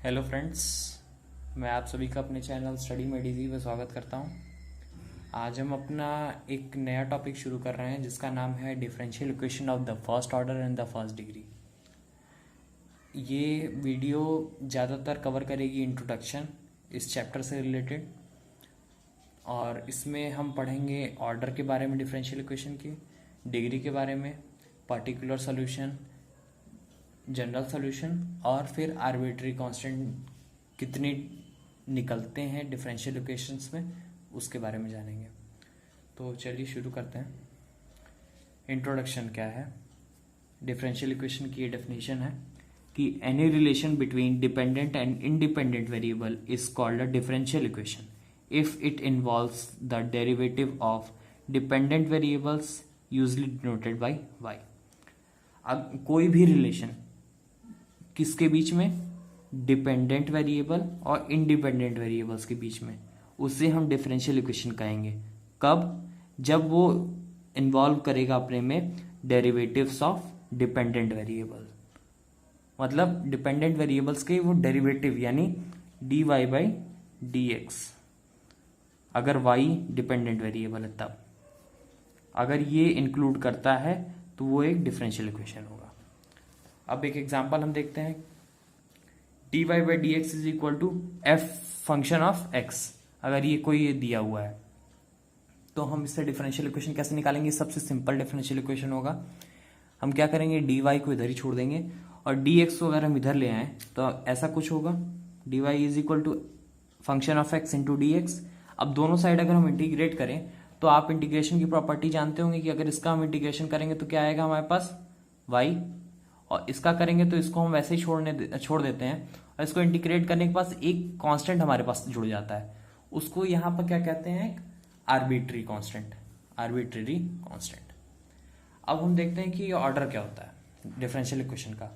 Hello friends, मैं आप सभी का अपने चैनल स्टडी में डीजी में स्वागत करता हूं। आज हम अपना एक नया टॉपिक शुरू कर रहे हैं जिसका नाम है differential equation of the first order and the first degree. ये वीडियो ज़्यादातर कवर करेगी इंट्रोडक्शन इस चैप्टर से रिलेटेड, और इसमें हम पढ़ेंगे ऑर्डर के बारे में डिफरेंशियल इक्वेशन की, डिग्री के बारे में, पर्टिकुलर सोल्यूशन, जनरल सोल्यूशन, और फिर आर्बिट्री कांस्टेंट कितने निकलते हैं डिफरेंशियल इक्वेशंस में उसके बारे में जानेंगे। तो चलिए शुरू करते हैं। इंट्रोडक्शन क्या है? डिफरेंशियल इक्वेशन की ये डेफिनेशन है कि any relation between dependent and independent variable is called a differential equation if it involves the derivative of dependent variables usually denoted by y। अब कोई भी रिलेशन किसके बीच में? डिपेंडेंट वेरिएबल और इंडिपेंडेंट वेरिएबल्स के बीच में, उसे हम डिफरेंशियल इक्वेशन कहेंगे। कब? जब वो इन्वॉल्व करेगा अपने में डेरिवेटिव्स ऑफ डिपेंडेंट वेरिएबल, मतलब डिपेंडेंट वेरिएबल्स के वो डेरिवेटिव यानी dy बाई डी एक्स, अगर y डिपेंडेंट वेरिएबल है तब। अगर ये इंक्लूड करता है तो वो एक डिफरेंशियल इक्वेशन होगा। अब एक एग्जांपल हम देखते हैं। dy by d x is equal to f function of x। अगर ये कोई दिया हुआ है तो हम इससे डिफरेंशियल इक्वेशन कैसे निकालेंगे? सबसे सिंपल डिफरेंशियल इक्वेशन होगा, हम क्या करेंगे, dy को इधर ही छोड़ देंगे और dx को अगर हम इधर ले आए तो ऐसा कुछ होगा, dy is equal to function of x into d x. अब दोनों साइड अगर हम इंटीग्रेट करें तो आप इंटीग्रेशन की प्रॉपर्टी जानते होंगे कि अगर इसका हम इंटीग्रेशन करेंगे तो क्या आएगा हमारे पास, y, और इसका करेंगे तो इसको हम वैसे ही छोड़ देते हैं, और इसको इंटीग्रेट करने के पास एक कांस्टेंट हमारे पास जुड़ जाता है, उसको यहाँ पर क्या कहते हैं, आर्बिट्री कांस्टेंट। Arbitrary constant. अब हम देखते हैं कि ये ऑर्डर क्या होता है डिफरेंशियल इक्वेशन का।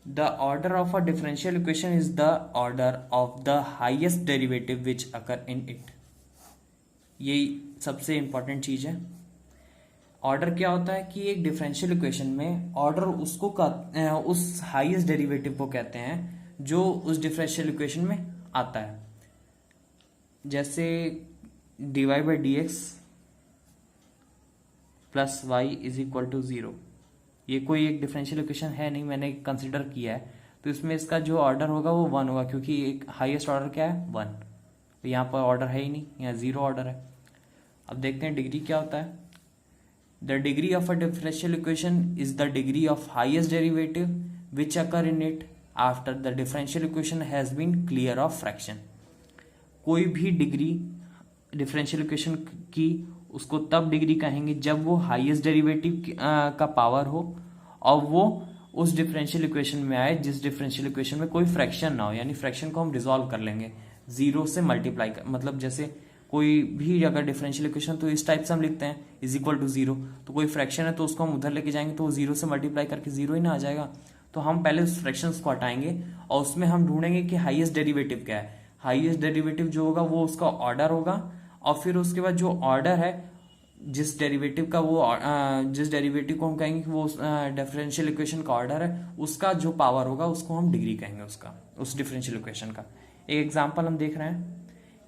The order of a differential equation is the order of the highest derivative which occur in it. ये सबसे इंपॉर्टेंट चीज है। ऑर्डर क्या होता है कि एक डिफरेंशियल इक्वेशन में ऑर्डर उसको उस हाईएस्ट डेरिवेटिव को कहते हैं जो उस डिफरेंशियल इक्वेशन में आता है। जैसे dy by d x plus y is equal to 0, ये कोई एक डिफरेंशियल इक्वेशन है नहीं, मैंने कंसिडर किया है, तो इसमें इसका जो ऑर्डर होगा वो 1 होगा, क्योंकि एक हाईएस्ट ऑर्डर क्या है, 1। तो यहाँ पर ऑर्डर है ही नहीं, यहाँ 0 ऑर्डर है। अब देखते हैं डिग्री क्या होता है। The degree of a differential equation is the degree of highest derivative which occur in it after the differential equation has been clear of fraction। कोई भी डिग्री डिफरेंशियल इक्वेशन की उसको तब डिग्री कहेंगे जब वो हाईएस्ट डेरिवेटिव का power हो और वो उस डिफरेंशियल इक्वेशन में आए जिस डिफरेंशियल इक्वेशन में कोई फ्रैक्शन ना हो, यानी फ्रैक्शन को हम रिजॉल्व कर लेंगे 0 से मल्टीप्लाई कर, मतलब जैसे कोई भी अगर डिफरेंशियल इक्वेशन तो इस टाइप से हम लिखते हैं इज इक्वल टू 0, तो कोई फ्रैक्शन है तो उसको हम उधर लेके जाएंगे तो वो 0 से मल्टीप्लाई करके 0 ही ना आ जाएगा। तो हम पहले उस फ्रैक्शंस को हटाएंगे और उसमें हम ढूंढेंगे कि हाईएस्ट डेरिवेटिव क्या है। हाईएस्ट डेरिवेटिव जो होगा वो उसका ऑर्डर होगा, और फिर उसके बाद जो ऑर्डर है जिस डेरिवेटिव का वो जिस डेरिवेटिव को हम कहेंगे कि वो डिफरेंशियल इक्वेशन का ऑर्डर है, उसका जो पावर होगा उसको हम डिग्री कहेंगे उसका, उस डिफरेंशियल इक्वेशन का। एक एग्जाम्पल हम देख रहे हैं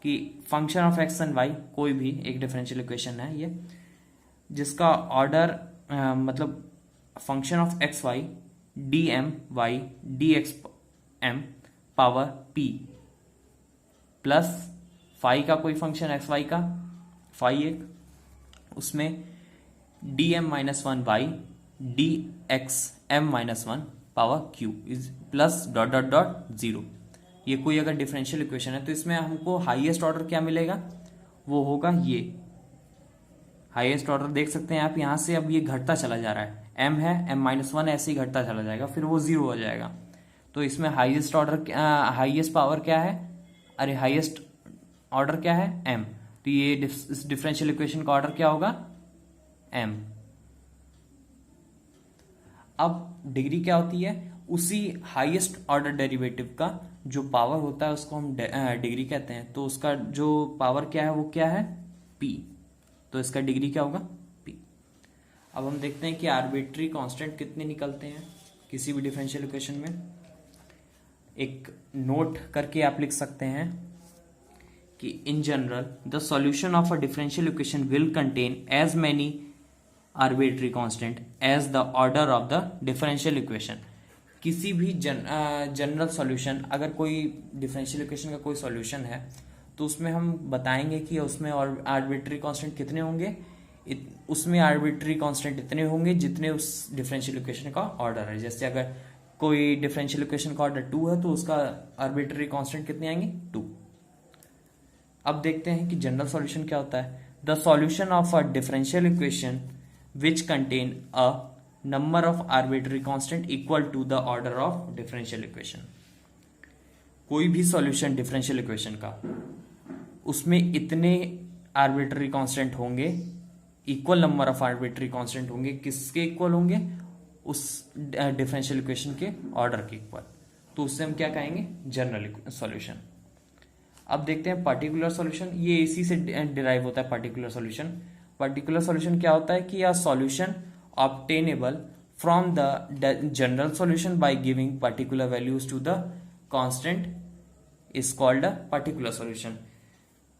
कि function of x and y, कोई भी एक डिफरेंशियल इक्वेशन है ये, जिसका ऑर्डर मतलब function of x y d m y d x m power p plus phi का कोई फंक्शन एक्स वाई का फाई एक, उसमें d m minus one y d x m minus one power q is plus dot dot dot 0। ये कोई अगर differential equation है तो इसमें हमको हाईएस्ट ऑर्डर क्या मिलेगा, वो होगा ये हाईएस्ट ऑर्डर। देख सकते हैं आप यहाँ से, अब ये घटता चला जा रहा है, m है m-1 ऐसे ही घटता चला जाएगा, फिर वो 0 हो जाएगा। तो इसमें हाईएस्ट ऑर्डर हाईएस्ट पावर क्या है, अरे हाईएस्ट ऑर्डर क्या है, m, तो ये इस डिफरेंशियल इक्वेशन का ऑर्डर क्या होगा, m। अब डिग्री क्या होती है, उसी हाईएस्ट ऑर्डर डेरिवेटिव का जो पावर होता है उसको हम डिग्री कहते हैं। तो उसका जो पावर क्या है वो क्या है, p, तो इसका डिग्री क्या होगा, p। अब हम देखते हैं कि आर्बिट्री कांस्टेंट कितने निकलते हैं किसी भी डिफरेंशियल इक्वेशन में। एक नोट करके आप लिख सकते हैं कि in general the solution of a differential equation will contain as many arbitrary constant as the order of the differential equation. किसी भी जनरल सॉल्यूशन, अगर कोई डिफरेंशियल इक्वेशन का कोई सॉल्यूशन है तो उसमें हम बताएंगे कि उसमें और आर्बिट्री कांस्टेंट कितने होंगे, उसमें आर्बिट्री कांस्टेंट इतने होंगे जितने उस डिफरेंशियल इक्वेशन का ऑर्डर है। जैसे अगर कोई डिफरेंशियल इक्वेशन का ऑर्डर 2 है तो उसका आर्बिट्री कांस्टेंट कितने आएंगे, 2। अब देखते हैं कि जनरल सॉल्यूशन क्या होता है। The solution of a differential equation which contain a number of arbitrary constant equal to the order of differential equation. कोई भी सॉल्यूशन डिफरेंशियल इक्वेशन का, उसमें इतने आर्बिट्री कांस्टेंट होंगे, equal number of arbitrary constant होंगे। किसके इक्वल होंगे, उस डिफरेंशियल इक्वेशन के ऑर्डर के इक्वल। तो उससे हम क्या कहेंगे, जनरल सॉल्यूशन। अब देखते हैं पर्टिकुलर सॉल्यूशन। ये इसी से डिराइव होता है पर्टिकुलर सॉल्यूशन। पर्टिकुलर सॉल्यूशन क्या होता है कि a solution obtainable from the general solution by giving particular values to the constant is called a particular solution.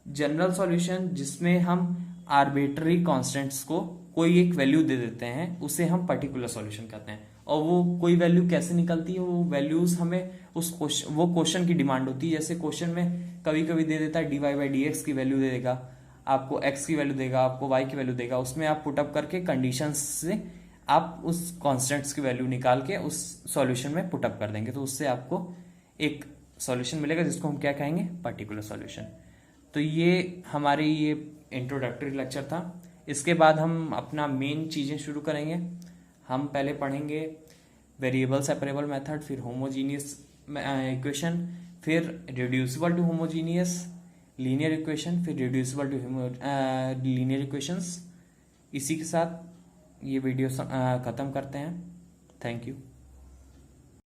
General solution जिसमें हम आर्बिट्री कांस्टेंट्स को कोई एक वैल्यू दे देते हैं, उसे हम पर्टिकुलर सॉल्यूशन कहते हैं। और वो कोई वैल्यू कैसे निकलती है, वो वैल्यूज हमें वो क्वेश्चन की डिमांड होती है। जैसे क्वेश्चन में कभी कभी दे देता है dy/dx की वैल्यू दे देगा, आपको x की वैल्यू देगा, आपको y की वैल्यू देगा। उसमें आप पुटअप करके कंडीशंस से आप उस कॉन्स्टेंट्स की वैल्यू निकाल के उस सॉल्यूशन में पुटअप कर देंगे, तो उससे आपको एक सॉल्यूशन मिलेगा जिसको हम क्या कहेंगे, पर्टिकुलर सॉल्यूशन। तो ये हमारी ये इंट्रोडक्टरी लेक्चर था। इसके बाद हम अपना मेन चीजें शुरू करेंगे। हम पहले पढ़ेंगे वेरिएबल सेपरेबल मेथड, फिर होमोजीनियस इक्वेशन, फिर reducible to homogeneous linear equation, फिर रिड्यूसिबल टू लीनियर इक्वेशंस। इसी के साथ ये वीडियो खत्म करते हैं। Thank you.